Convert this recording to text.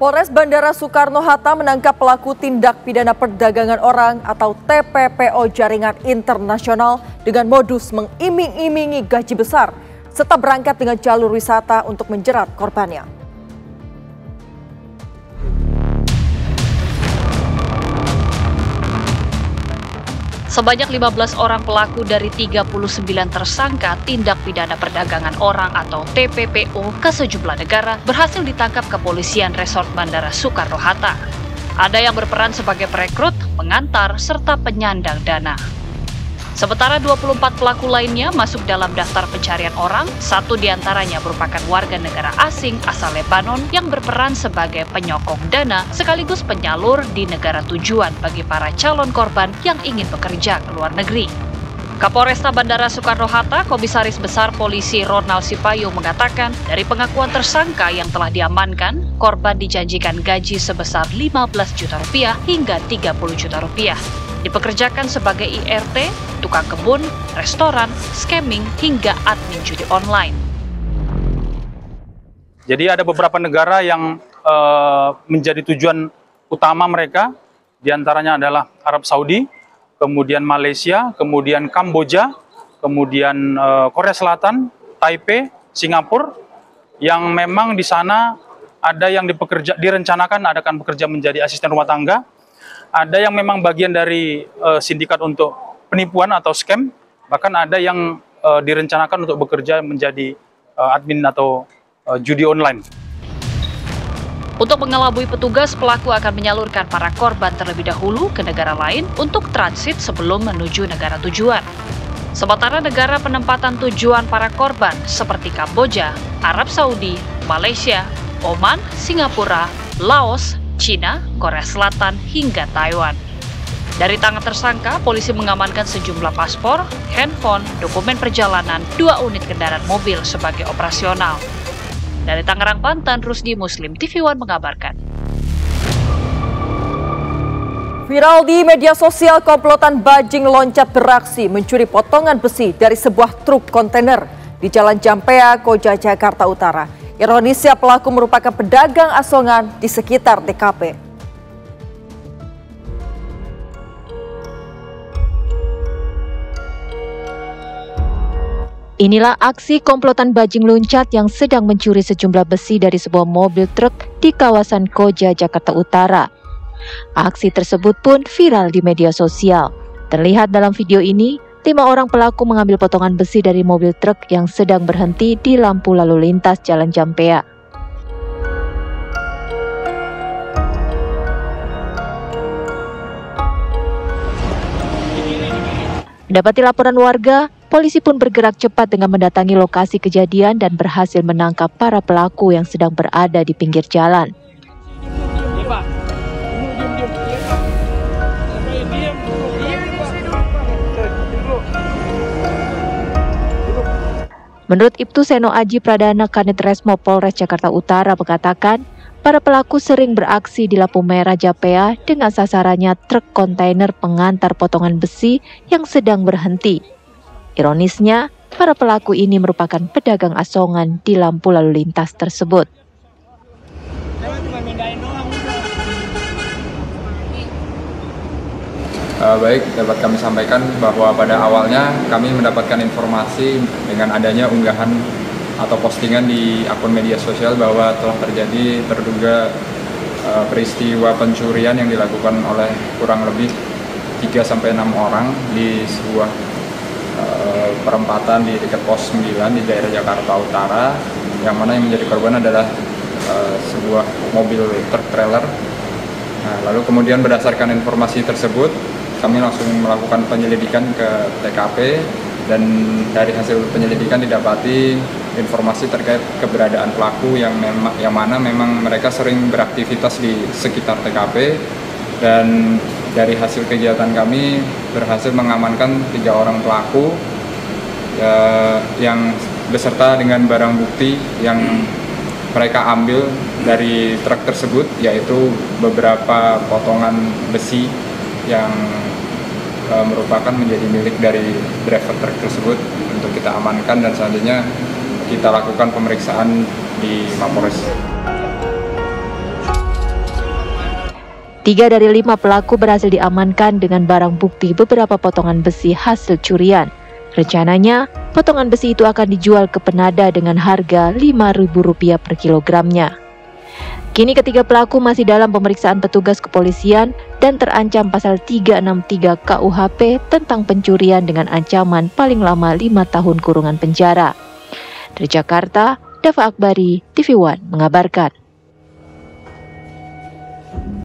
Polres Bandara Soekarno-Hatta menangkap pelaku tindak pidana perdagangan orang atau TPPO jaringan internasional dengan modus mengiming-imingi gaji besar serta berangkat dengan jalur wisata untuk menjerat korbannya. Sebanyak 15 orang pelaku dari 39 tersangka tindak pidana perdagangan orang atau TPPO ke sejumlah negara berhasil ditangkap kepolisian Resort Bandara Soekarno-Hatta. Ada yang berperan sebagai perekrut, pengantar, serta penyandang dana. Sementara 24 pelaku lainnya masuk dalam daftar pencarian orang, satu diantaranya merupakan warga negara asing asal Lebanon yang berperan sebagai penyokong dana sekaligus penyalur di negara tujuan bagi para calon korban yang ingin bekerja ke luar negeri. Kapolresta Bandara Soekarno-Hatta, Komisaris Besar Polisi Ronald Sipayung mengatakan, dari pengakuan tersangka yang telah diamankan, korban dijanjikan gaji sebesar 15 juta rupiah hingga 30 juta rupiah. Dipekerjakan sebagai IRT, tukang kebun, restoran, scamming, hingga admin judi online. Jadi ada beberapa negara yang menjadi tujuan utama mereka, diantaranya adalah Arab Saudi, kemudian Malaysia, kemudian Kamboja, kemudian Korea Selatan, Taipei, Singapura, yang memang di sana ada yang direncanakan akan bekerja menjadi asisten rumah tangga, ada yang memang bagian dari sindikat untuk penipuan atau scam, bahkan ada yang direncanakan untuk bekerja menjadi admin atau judi online. Untuk mengelabui petugas, pelaku akan menyalurkan para korban terlebih dahulu ke negara lain untuk transit sebelum menuju negara tujuan. Sementara negara penempatan tujuan para korban seperti Kamboja, Arab Saudi, Malaysia, Oman, Singapura, Laos, Cina, Korea Selatan, hingga Taiwan. Dari tangan tersangka, polisi mengamankan sejumlah paspor, handphone, dokumen perjalanan, 2 unit kendaraan mobil sebagai operasional. Dari Tangerang, Banten, Rusdi Muslim TV One mengabarkan. Viral di media sosial, komplotan bajing loncat beraksi mencuri potongan besi dari sebuah truk kontainer di Jalan Jampea, Koja, Jakarta Utara. Ironisnya pelaku merupakan pedagang asongan di sekitar TKP. Inilah aksi komplotan bajing loncat yang sedang mencuri sejumlah besi dari sebuah mobil truk di kawasan Koja, Jakarta Utara. Aksi tersebut pun viral di media sosial. Terlihat dalam video ini, 5 orang pelaku mengambil potongan besi dari mobil truk yang sedang berhenti di lampu lalu lintas Jalan Jampea. Mendapati laporan warga, polisi pun bergerak cepat dengan mendatangi lokasi kejadian dan berhasil menangkap para pelaku yang sedang berada di pinggir jalan. Menurut Ibtu Seno Aji Pradana Kanit Resmo Polres Jakarta Utara mengatakan, para pelaku sering beraksi di lampu merah Jampea dengan sasarannya truk kontainer pengantar potongan besi yang sedang berhenti. Ironisnya, para pelaku ini merupakan pedagang asongan di lampu lalu lintas tersebut. Baik, dapat kami sampaikan bahwa pada awalnya kami mendapatkan informasi dengan adanya unggahan atau postingan di akun media sosial bahwa telah terjadi terduga peristiwa pencurian yang dilakukan oleh kurang lebih 3-6 orang di sebuah perempatan di dekat pos 9 di daerah Jakarta Utara, yang mana yang menjadi korban adalah sebuah mobil truk trailer. Nah, lalu kemudian berdasarkan informasi tersebut, kami langsung melakukan penyelidikan ke TKP, dan dari hasil penyelidikan didapati informasi terkait keberadaan pelaku yang mana memang mereka sering beraktivitas di sekitar TKP, dan dari hasil kegiatan kami berhasil mengamankan 3 orang pelaku yang beserta dengan barang bukti yang mereka ambil dari truk tersebut, yaitu beberapa potongan besi yang merupakan menjadi milik dari driver truk tersebut untuk kita amankan, dan selanjutnya kita lakukan pemeriksaan di Mapolres. 3 dari 5 pelaku berhasil diamankan dengan barang bukti beberapa potongan besi hasil curian. Rencananya, potongan besi itu akan dijual ke penada dengan harga Rp5.000 per kilogramnya. Kini ketiga pelaku masih dalam pemeriksaan petugas kepolisian dan terancam pasal 363 KUHP tentang pencurian dengan ancaman paling lama 5 tahun kurungan penjara. Dari Jakarta, Dava Akbari, TV One mengabarkan.